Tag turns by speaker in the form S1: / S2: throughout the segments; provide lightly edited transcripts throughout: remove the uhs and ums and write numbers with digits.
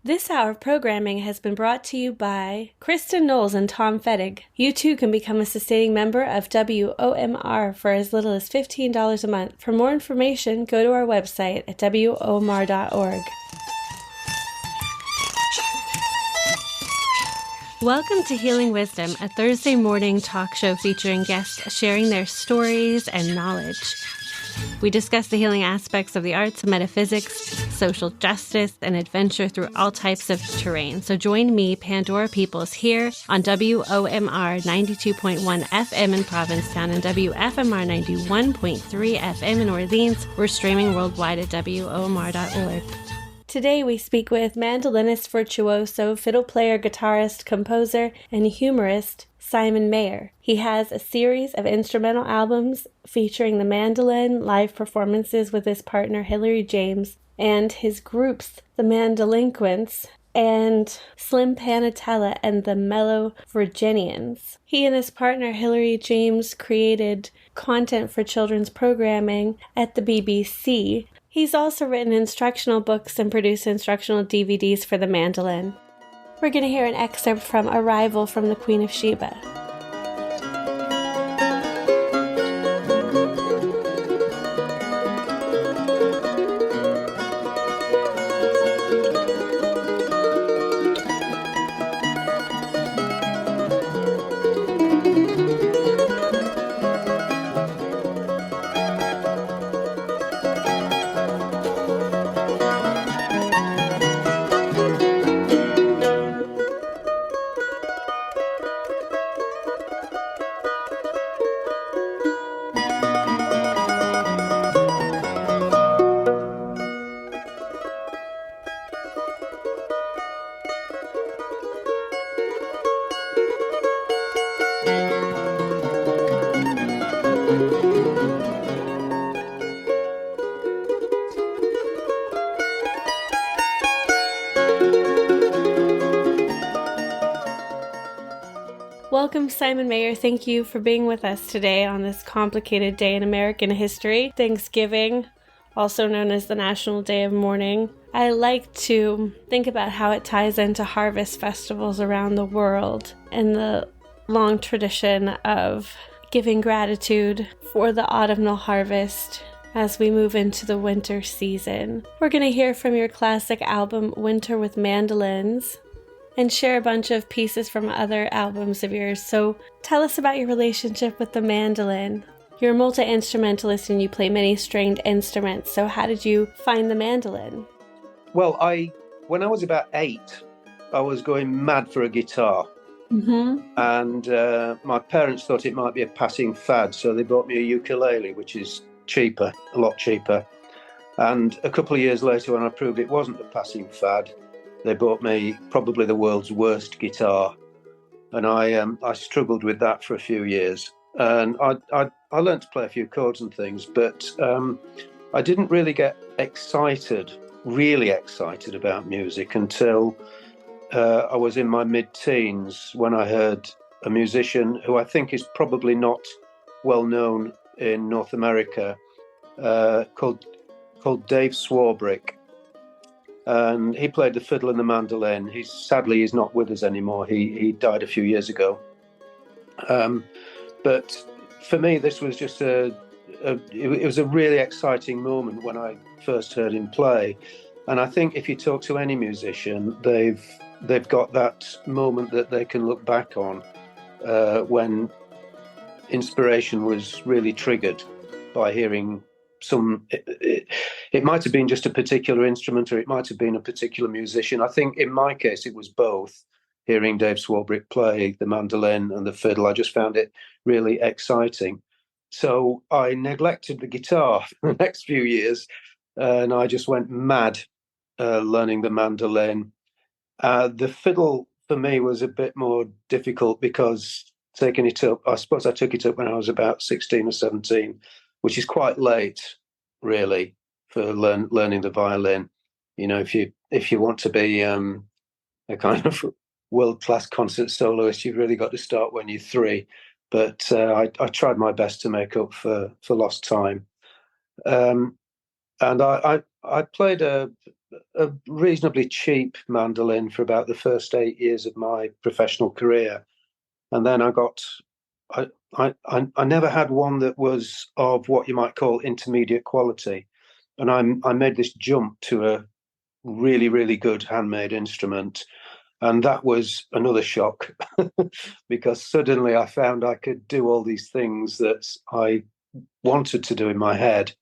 S1: This hour of programming has been brought to you by Kristen Knowles and Tom Fettig. You too can become a sustaining member of WOMR for as little as $15 a month. For more information, go to our website at WOMR.org. Welcome to Healing Wisdom, a Thursday morning talk show featuring guests sharing their stories and knowledge. We discuss the healing aspects of the arts, metaphysics, social justice, and adventure through all types of terrain. So join me, Pandora Peoples, here on WOMR 92.1 FM in Provincetown and WFMR 91.3 FM in Orleans. We're streaming worldwide at WOMR.org. Today we speak with mandolinist, virtuoso, fiddle player, guitarist, composer, and humorist Simon Mayer. He has a series of instrumental albums featuring the mandolin, live performances with his partner Hilary James, and his groups, the Mandolinquents, and Slim Panatella and the Mellow Virginians. He and his partner Hilary James created content for children's programming at the BBC. He's also written instructional books and produced instructional DVDs for the mandolin. We're going to hear an excerpt from Arrival from the Queen of Sheba. Welcome, Simon Mayer. Thank you for being with us today on this complicated day in American history, Thanksgiving, also known as the National Day of Mourning. I like to think about how it ties into harvest festivals around the world and the long tradition of giving gratitude for the autumnal harvest as we move into the winter season. We're going to hear from your classic album, Winter with Mandolins, and share a bunch of pieces from other albums of yours. So tell us about your relationship with the mandolin. You're a multi-instrumentalist and you play many stringed instruments. So how did you find the mandolin?
S2: Well, when I was about 8, I was going mad for a guitar. And my parents thought it might be a passing fad, so they bought me a ukulele, which is cheaper, a lot cheaper. And a couple of years later, when I proved it wasn't a passing fad, they bought me probably the world's worst guitar, and I struggled with that for a few years. And I learned to play a few chords and things, but I didn't really get really excited about music until I was in my mid-teens when I heard a musician who I think is probably not well known in North America, called Dave Swarbrick. And he played the fiddle and the mandolin. Sadly, he's not with us anymore. He died a few years ago. But for me, this was just it was a really exciting moment when I first heard him play. And I think if you talk to any musician, they've got that moment that they can look back on when inspiration was really triggered by hearing it might have been just a particular instrument, or it might have been a particular musician. I think in my case it was both. Hearing Dave Swarbrick play the mandolin and the fiddle, I just found it really exciting. So I neglected the guitar for the next few years, and I just went mad learning the mandolin. The fiddle for me was a bit more difficult because taking it up, I suppose I took it up when I was about 16 or 17, which is quite late, really, for learning the violin. You know, if you want to be a kind of world-class concert soloist, you've really got to start when you're 3. But I tried my best to make up for lost time. And I played a a reasonably cheap mandolin for about the first 8 years of my professional career, and then I never had one that was of what you might call intermediate quality, and I made this jump to a really, really good handmade instrument. And that was another shock because suddenly I found I could do all these things that I wanted to do in my head,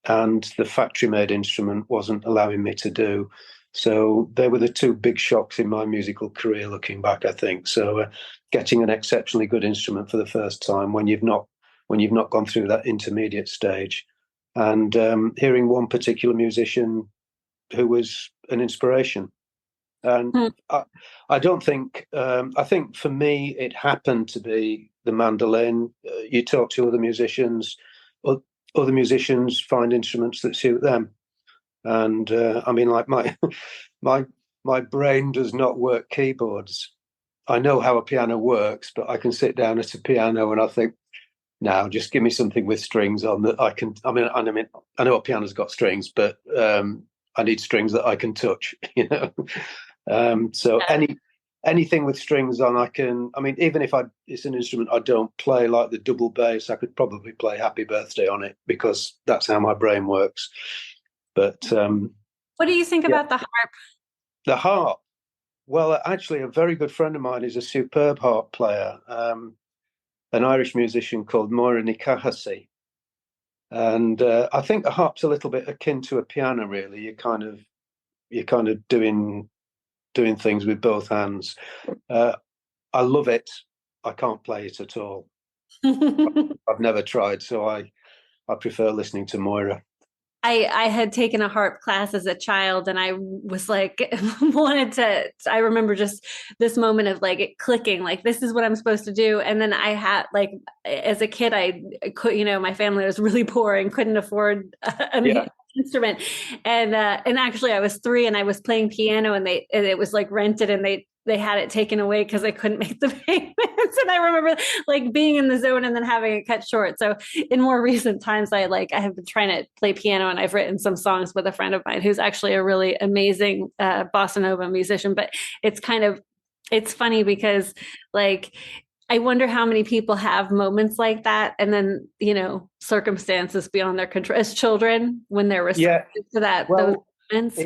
S2: and the factory made instrument wasn't allowing me to do. So they were the two big shocks in my musical career looking back, I think. So getting an exceptionally good instrument for the first time when you've not gone through that intermediate stage, and hearing one particular musician who was an inspiration. And I don't think, I think for me, it happened to be the mandolin. You talk to other musicians, other musicians find instruments that suit them. And I mean, like my, my brain does not work keyboards. I know how a piano works, but I can sit down at a piano and I think, now just give me something with strings on that I can. I mean, I know a piano's got strings, but I need strings that I can touch. You know, so anything with strings on, I can. I mean, even if it's an instrument I don't play, like the double bass, I could probably play Happy Birthday on it because that's how my brain works. But
S1: what do you think about the harp?
S2: The harp. Well, actually, a very good friend of mine is a superb harp player. An Irish musician called Moira Nikahasi. And I think the harp's a little bit akin to a piano, really. You're kind of doing things with both hands. I love it. I can't play it at all. I've never tried, so I prefer listening to Moira.
S1: I had taken a harp class as a child, and I was like, I remember just this moment of like it clicking, like this is what I'm supposed to do. And then I had like, as a kid, I could, my family was really poor and couldn't afford an instrument. And actually I was 3 and I was playing piano, and it was like rented, and they had it taken away because I couldn't make the payments. And I remember like being in the zone and then having it cut short. So in more recent times, I have been trying to play piano, and I've written some songs with a friend of mine who's actually a really amazing bossa nova musician. But it's funny because like, I wonder how many people have moments like that, and then, circumstances beyond their control as children when they're receptive to that.
S2: Well,
S1: those moments.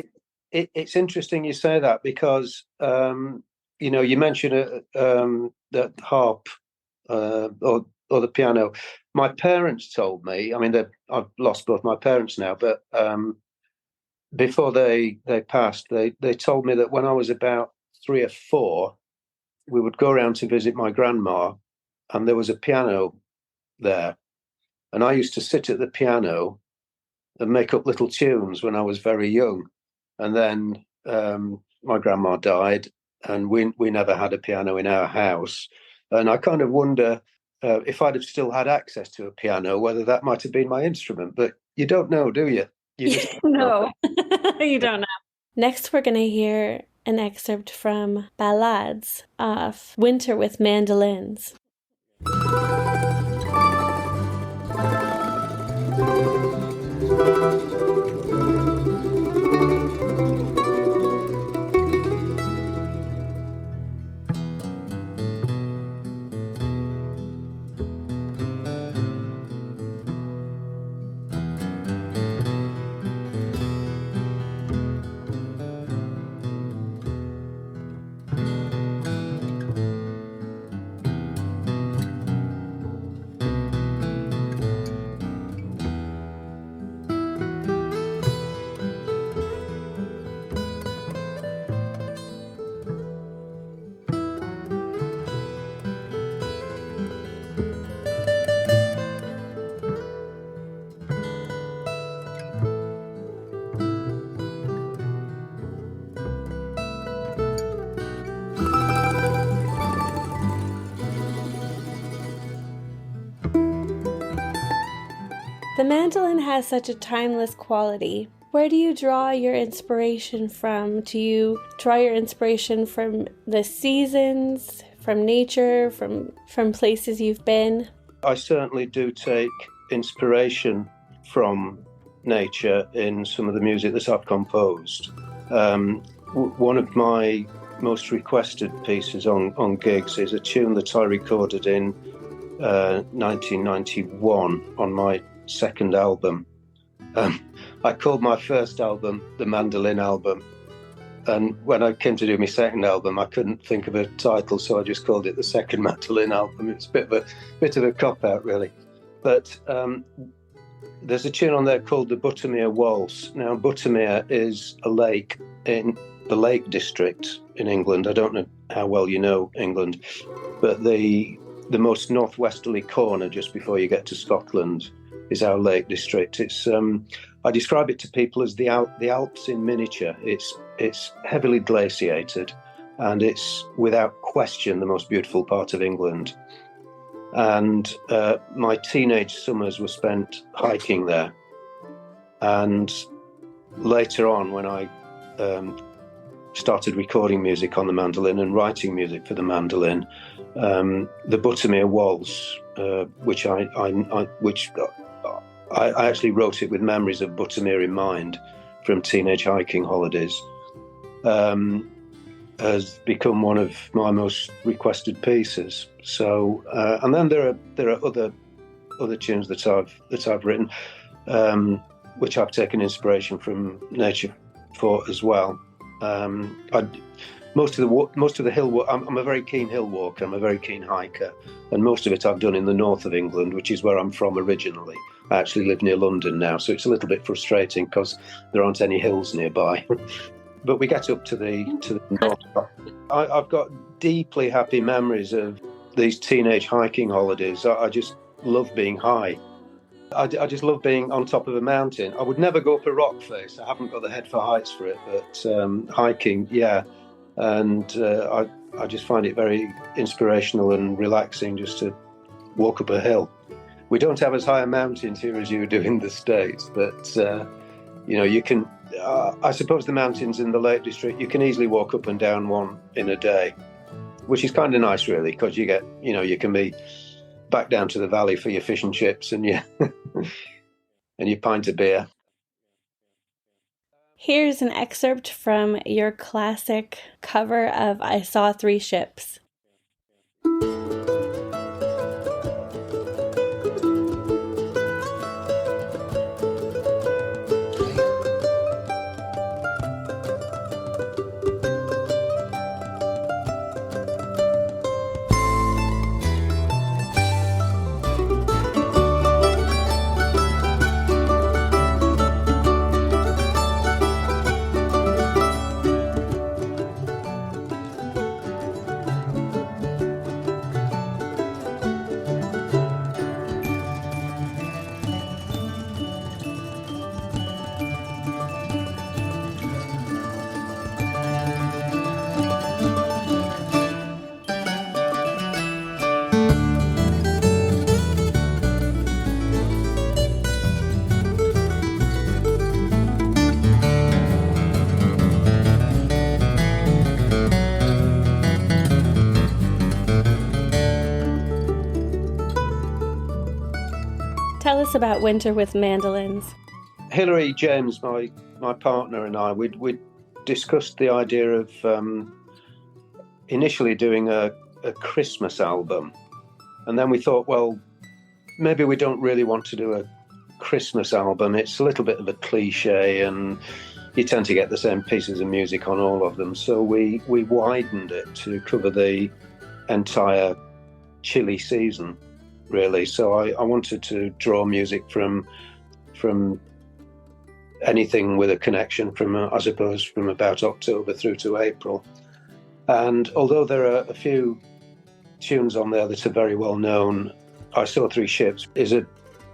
S2: It's interesting you say that because, you mentioned that harp or the piano. My parents told me, I mean, I've lost both my parents now, but before they passed, they told me that when I was about 3 or 4, we would go around to visit my grandma, and there was a piano there. And I used to sit at the piano and make up little tunes when I was very young. And then my grandma died, and we never had a piano in our house. And I kind of wonder if I'd have still had access to a piano, whether that might have been my instrument. But you don't know, do you? You just
S1: no, you don't know. Next, we're going to hear an excerpt from Ballades of Winter with Mandolins. The mandolin has such a timeless quality. Where do you draw your inspiration from? Do you draw your inspiration from the seasons, from nature, from places you've been?
S2: I certainly do take inspiration from nature in some of the music that I've composed. One of my most requested pieces on gigs is a tune that I recorded in 1991 on my second album. I called my first album the Mandolin album, and when I came to do my second album, I couldn't think of a title, so I just called it the Second Mandolin Album. It's a bit of a cop-out, really. But there's a tune on there called the Buttermere Waltz. Now, Buttermere is a lake in the Lake District in England. I don't know how well you know England, but the most northwesterly corner just before you get to Scotland is our Lake District. It's I describe it to people as the Alps in miniature. It's heavily glaciated, and it's without question the most beautiful part of England. And my teenage summers were spent hiking there. And later on, when I started recording music on the mandolin and writing music for the mandolin, the Buttermere Waltz, which I actually wrote it with memories of Buttermere in mind from teenage hiking holidays, has become one of my most requested pieces. So, and then there are other tunes that I've written, which I've taken inspiration from nature for as well. Most of the hill walk, I'm a very keen hill walker. I'm a very keen hiker, and most of it I've done in the north of England, which is where I'm from originally. I actually live near London now, so it's a little bit frustrating because there aren't any hills nearby. But we get up to the north. I've got deeply happy memories of these teenage hiking holidays. I just love being high. I just love being on top of a mountain. I would never go up a rock face. I haven't got the head for heights for it, but hiking, yeah. And I just find it very inspirational and relaxing just to walk up a hill. We don't have as high a mountains here as you do in the States, but you can. I suppose the mountains in the Lake District, you can easily walk up and down one in a day, which is kind of nice, really, because you get, you can be back down to the valley for your fish and chips and your and your pint of beer.
S1: Here's an excerpt from your classic cover of I Saw Three Ships. Tell us about Winter with Mandolins.
S2: Hilary James, my partner, and I, we'd discussed the idea of initially doing a Christmas album. And then we thought, well, maybe we don't really want to do a Christmas album. It's a little bit of a cliche and you tend to get the same pieces of music on all of them. So we widened it to cover the entire chilly season, really. So I wanted to draw music from anything with a connection from, I suppose, from about October through to April. And although there are a few tunes on there that are very well known, I Saw Three Ships is a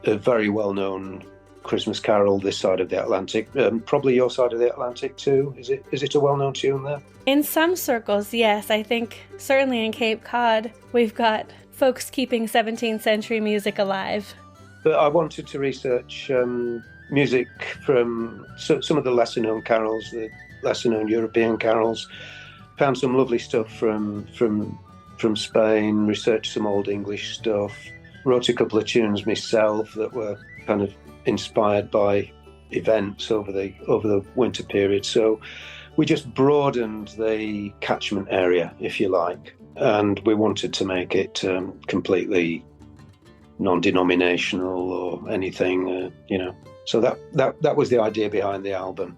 S2: very well known Christmas carol this side of the Atlantic. Probably your side of the Atlantic too. Is it a well known tune there?
S1: In some circles, yes. I think certainly in Cape Cod, we've got folks keeping 17th century music alive.
S2: But I wanted to research music from some of the lesser known carols, the lesser known European carols. Found some lovely stuff from Spain, researched some old English stuff, wrote a couple of tunes myself that were kind of inspired by events over the winter period. So We just broadened the catchment area, if you like, and we wanted to make it completely non-denominational or anything, So that was the idea behind the album.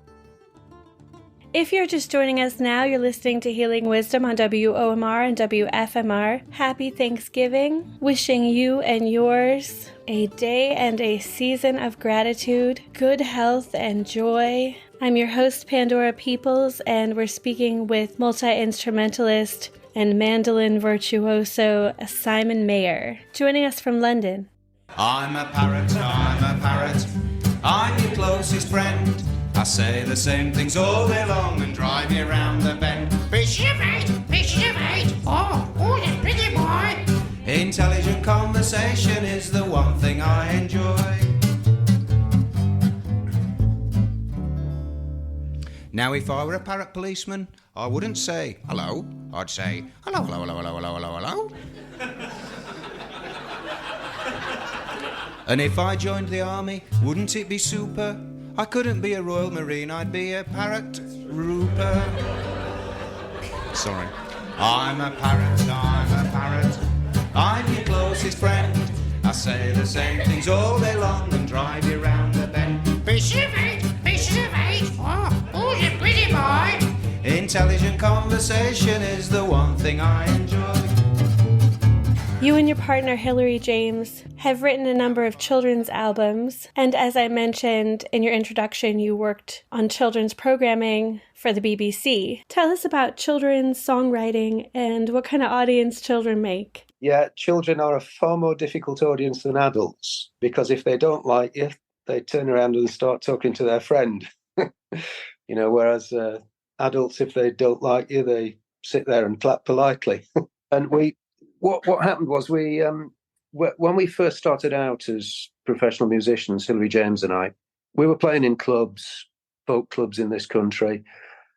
S1: If you're just joining us now, you're listening to Healing Wisdom on WOMR and WFMR. Happy Thanksgiving. Wishing you and yours a day and a season of gratitude, good health, and joy. I'm your host, Pandora Peoples, and we're speaking with multi-instrumentalist and mandolin virtuoso Simon Mayer, joining us from London.
S3: I'm a parrot, I'm your closest friend. I say the same things all day long and drive you round the bend. Fish your mate, oh, you pretty boy. Intelligent conversation is the one thing I enjoy. Now if I were a parrot policeman, I wouldn't say hello, I'd say hello, hello, hello, hello, hello, hello, hello. And if I joined the army, wouldn't it be super? I couldn't be a Royal Marine, I'd be a parrot rooper. Sorry. I'm a parrot, I'm your closest friend. I say the same things all day long and drive you round the bend. Fish your mate, oh, you pretty boy. Intelligent conversation is the one thing I enjoy.
S1: You and your partner, Hilary James, have written a number of children's albums, and as I mentioned in your introduction, you worked on children's programming for the BBC. Tell us about children's songwriting and what kind of audience children make.
S2: Yeah, children are a far more difficult audience than adults, because if they don't like you, they turn around and start talking to their friend. Whereas adults, if they don't like you, they sit there and clap politely. And what happened was when we first started out as professional musicians, Hilary James and I, we were playing in clubs, folk clubs in this country,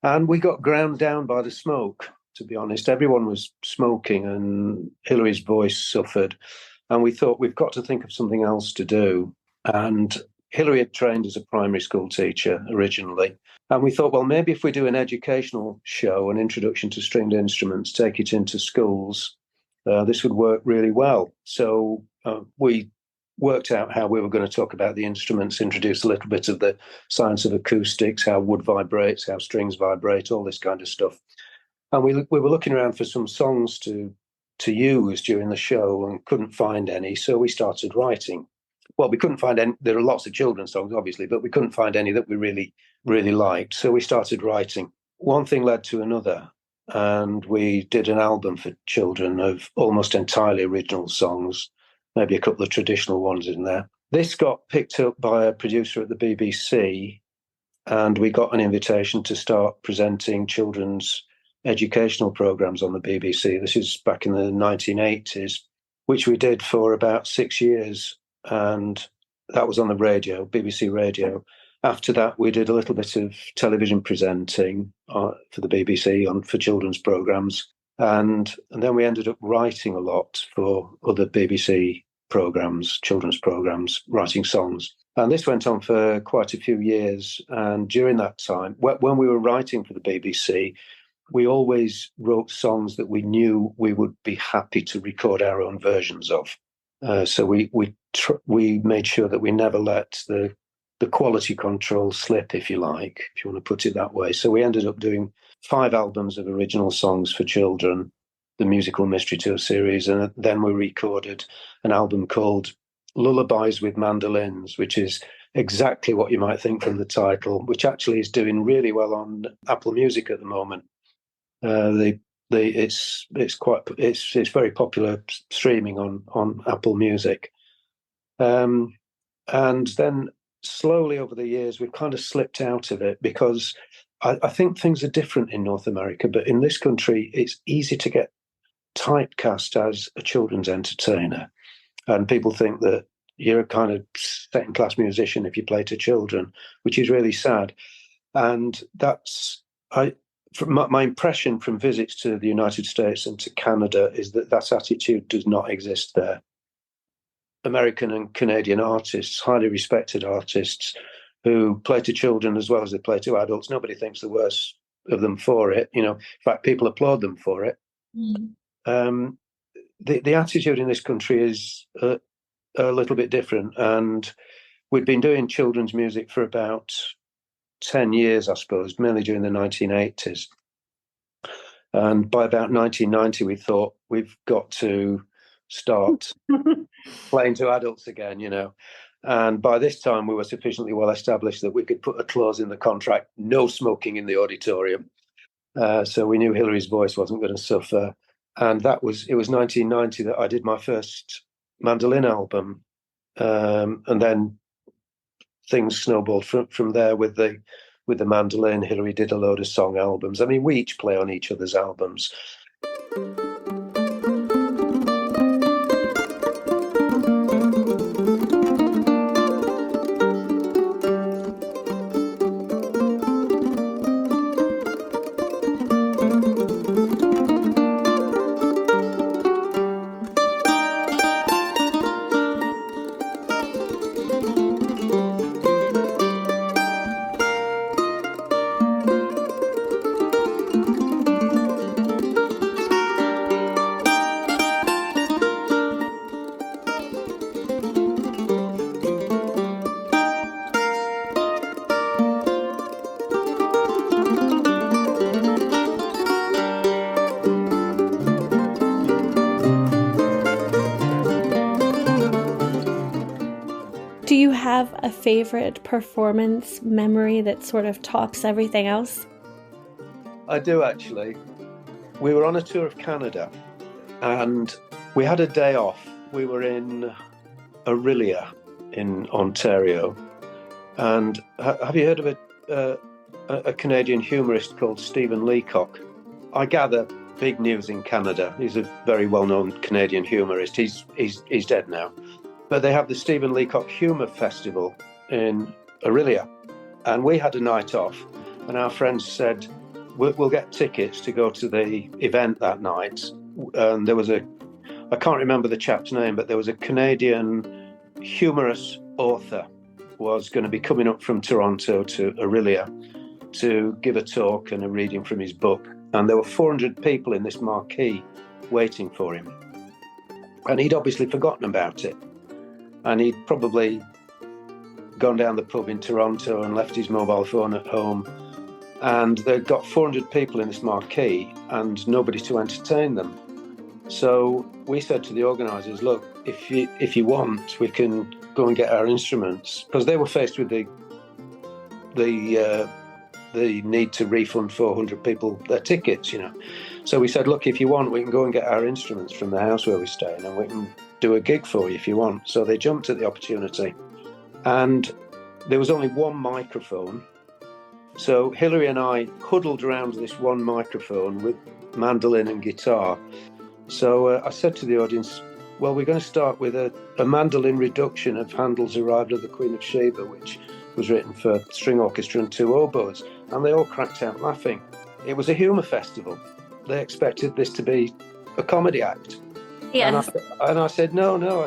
S2: and we got ground down by the smoke, to be honest. Everyone was smoking and Hilary's voice suffered. And we thought, we've got to think of something else to do. And Hilary had trained as a primary school teacher originally. And we thought, well, maybe if we do an educational show, an introduction to stringed instruments, take it into schools, this would work really well. So we worked out how we were going to talk about the instruments, introduce a little bit of the science of acoustics, how wood vibrates, how strings vibrate, all this kind of stuff. And we were looking around for some songs to use during the show and couldn't find any. So we started writing. Well, we couldn't find any. There are lots of children's songs, obviously, but we couldn't find any that we really, really liked. So we started writing. One thing led to another. And we did an album for children of almost entirely original songs, maybe a couple of traditional ones in there. This got picked up by a producer at the BBC, and we got an invitation to start presenting children's educational programs on the BBC. This is back in the 1980s, which we did for about 6 years, and that was on the radio, BBC Radio. After that, we did a little bit of television presenting for the BBC for children's programmes. And then we ended up writing a lot for other BBC programmes, children's programmes, writing songs. And this went on for quite a few years. And during that time, when we were writing for the BBC, we always wrote songs that we knew we would be happy to record our own versions of. So we made sure that we never let the quality control slip, if you like, if you want to put it that way. So we ended up doing 5 albums of original songs for children, the Musical Mystery Tour series, and then we recorded an album called Lullabies with Mandolins, which is exactly what you might think from the title, which actually is doing really well on Apple Music at the moment. It's very popular streaming on Apple Music. And then slowly over the years, we've kind of slipped out of it because I think things are different in North America, but in this country, it's easy to get typecast as a children's entertainer. And people think that you're a kind of second-class musician if you play to children, which is really sad. And my impression from visits to the United States and to Canada is that attitude does not exist there. American and Canadian artists, highly respected artists who play to children as well as they play to adults. Nobody thinks the worse of them for it. In fact, people applaud them for it. The attitude in this country is a little bit different, and we'd been doing children's music for about 10 years, I suppose, mainly during the 1980s. And by about 1990, we thought we've got to start playing to adults again, And by this time, we were sufficiently well established that we could put a clause in the contract, no smoking in the auditorium. So we knew Hilary's voice wasn't going to suffer. And it was 1990 that I did my first mandolin album. And then things snowballed from there with the mandolin. Hilary did a load of song albums. I mean, we each play on each other's albums.
S1: Do you have a favorite performance memory that sort of tops everything else?
S2: I do, actually. We were on a tour of Canada and we had a day off. We were in Orillia in Ontario. And have you heard of a Canadian humorist called Stephen Leacock? I gather big news in Canada. He's a very well-known Canadian humorist. He's dead now. But they have the Stephen Leacock Humour Festival in Orillia. And we had a night off, and our friends said, we'll get tickets to go to the event that night. And there was I can't remember the chap's name, but there was a Canadian humorous author was going to be coming up from Toronto to Orillia to give a talk and a reading from his book. And there were 400 people in this marquee waiting for him. And he'd obviously forgotten about it. And he'd probably gone down the pub in Toronto and left his mobile phone at home. And they'd got 400 people in this marquee and nobody to entertain them. So we said to the organisers, look, if you want, we can go and get our instruments. Because they were faced with the need to refund 400 people their tickets, So we said, look, if you want, we can go and get our instruments from the house where we're staying and we can do a gig for you if you want. So they jumped at the opportunity. And there was only one microphone. So Hilary and I huddled around this one microphone with mandolin and guitar. So I said to the audience, well, we're going to start with a mandolin reduction of Handel's Arrival of the Queen of Sheba, which was written for string orchestra and two oboes. And they all cracked out laughing. It was a humour festival. They expected this to be a comedy act.
S1: Yes.
S2: And I said, no. I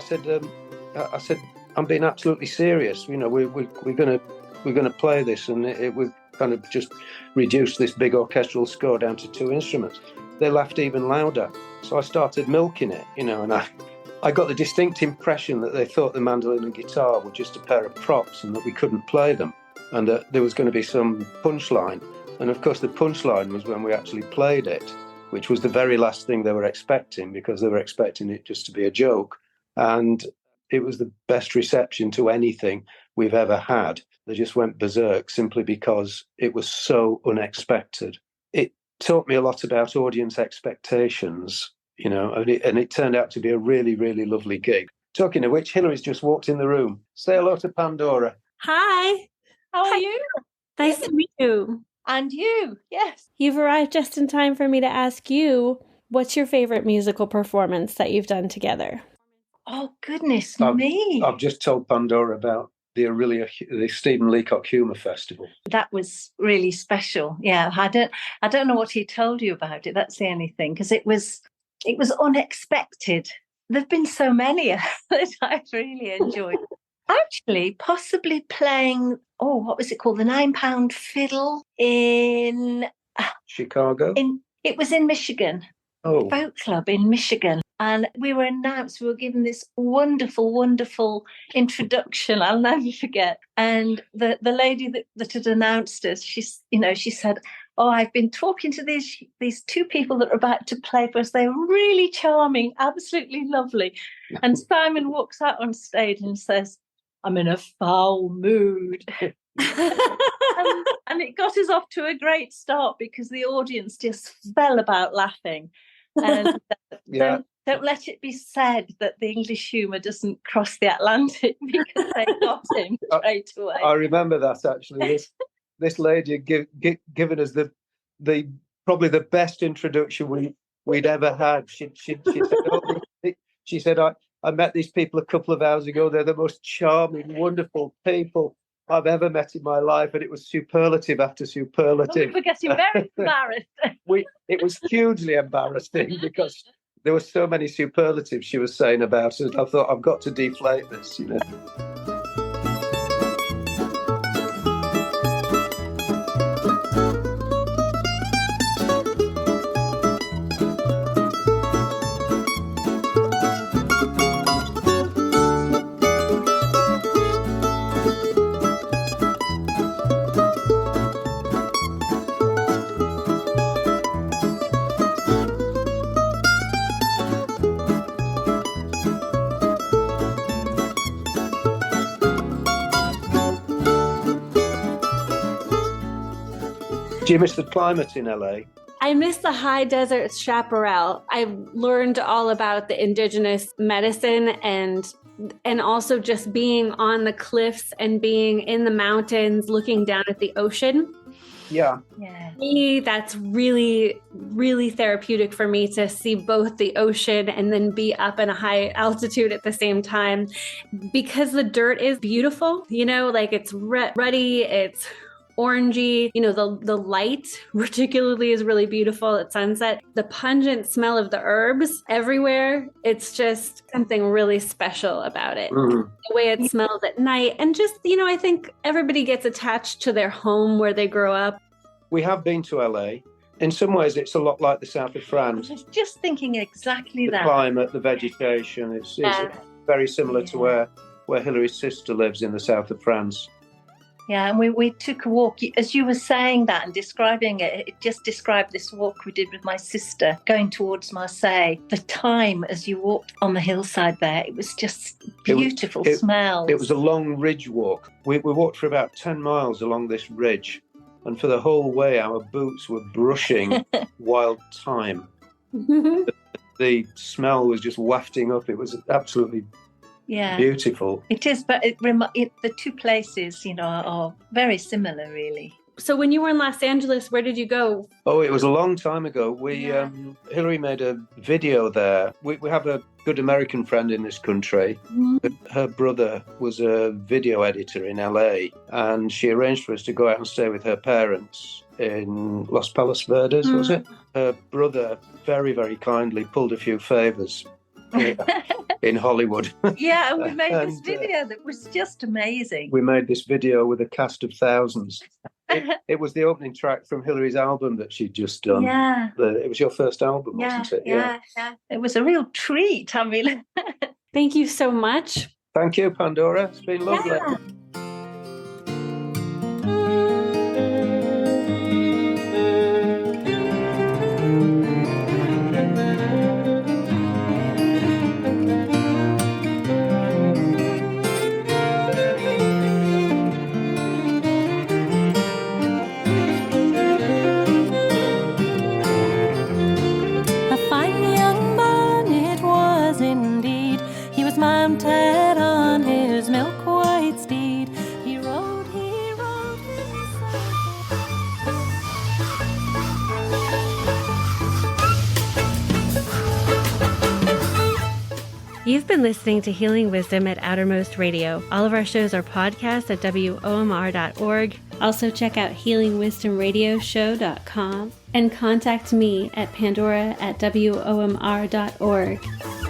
S2: said, I'm being absolutely serious. We're going to play this, and it would kind of just reduce this big orchestral score down to two instruments. They laughed even louder. So I started milking it, and I got the distinct impression that they thought the mandolin and guitar were just a pair of props and that we couldn't play them, and that there was going to be some punchline. And of course, the punchline was when we actually played it, which was the very last thing they were expecting, because they were expecting it just to be a joke. And it was the best reception to anything we've ever had. They just went berserk simply because it was so unexpected. It taught me a lot about audience expectations, and it turned out to be a really, really lovely gig. Talking of which, Hilary's just walked in the room. Say hello to Pandora.
S1: Hi.
S4: How are you?
S1: Nice to meet you.
S4: And you, yes.
S1: You've arrived just in time for me to ask you, what's your favorite musical performance that you've done together?
S4: Oh, goodness me.
S2: I've just told Pandora about the Stephen Leacock Humour Festival.
S4: That was really special. Yeah, I don't know what he told you about it. That's the only thing, because it was unexpected. There've been so many that I've really enjoyed. Actually, possibly playing, what was it called? The £9 fiddle in
S2: Chicago?
S4: It was in Michigan.
S2: Oh.
S4: Boat club in Michigan. And we were given this wonderful, wonderful introduction. I'll never forget. And the lady that had announced us, she said, "Oh, I've been talking to these two people that are about to play for us. They're really charming, absolutely lovely." And Simon walks out on stage and says, "I'm in a foul mood." and it got us off to a great start because the audience just fell about laughing. And don't let it be said that the English humour doesn't cross the Atlantic, because they got him straight away.
S2: I remember that, actually. This lady had given us the probably the best introduction we'd ever had. She said, I met these people a couple of hours ago. They're the most charming, wonderful people I've ever met in my life, and it was superlative after superlative.
S4: We're getting very embarrassed.
S2: It was hugely embarrassing because there were so many superlatives she was saying about it. I thought, I've got to deflate this, you know. Do you miss the climate in LA?
S1: I miss the high desert chaparral. I've learned all about the indigenous medicine and also just being on the cliffs and being in the mountains, looking down at the ocean.
S2: Yeah.
S1: For me, that's really, really therapeutic for me to see both the ocean and then be up in a high altitude at the same time, because the dirt is beautiful, like it's ruddy, it's orangey, the light particularly is really beautiful at sunset. The pungent smell of the herbs everywhere, it's just something really special about it.
S2: Mm-hmm.
S1: The way it smells at night, and just, I think everybody gets attached to their home where they grow up.
S2: We have been to LA. In some ways, it's a lot like the south of France.
S4: I was just thinking exactly that.
S2: The climate, the vegetation, it's very similar to where Hilary's sister lives in the south of France.
S4: Yeah, and we took a walk. As you were saying that and describing it, it just described this walk we did with my sister going towards Marseille. The time as you walked on the hillside there, it was just beautiful smells. It
S2: was a long ridge walk. We walked for about 10 miles along this ridge, and for the whole way our boots were brushing wild thyme. The smell was just wafting up. It was absolutely beautiful.
S4: It is, but the two places, are very similar, really.
S1: So when you were in Los Angeles, where did you go?
S2: Oh, it was a long time ago. Hilary made a video there. We have a good American friend in this country. Mm-hmm. Her brother was a video editor in LA, and she arranged for us to go out and stay with her parents in Los Palos Verdes, was it? Her brother very, very kindly pulled a few favors in Hollywood.
S4: Yeah, and we made this video that was just amazing.
S2: We made this video with a cast of thousands. It was the opening track from Hilary's album that she'd just done.
S4: Yeah.
S2: It was your first album, wasn't it?
S4: Yeah. It was a real treat. I mean,
S1: thank you so much.
S2: Thank you, Pandora. It's been lovely. Yeah.
S5: Mounted on his milk-white steed, he rode
S1: You've been listening to Healing Wisdom at Outermost Radio. All of our shows are podcasts at WOMR.org. Also check out healingwisdomradioshow.com and contact me at pandora@WOMR.org.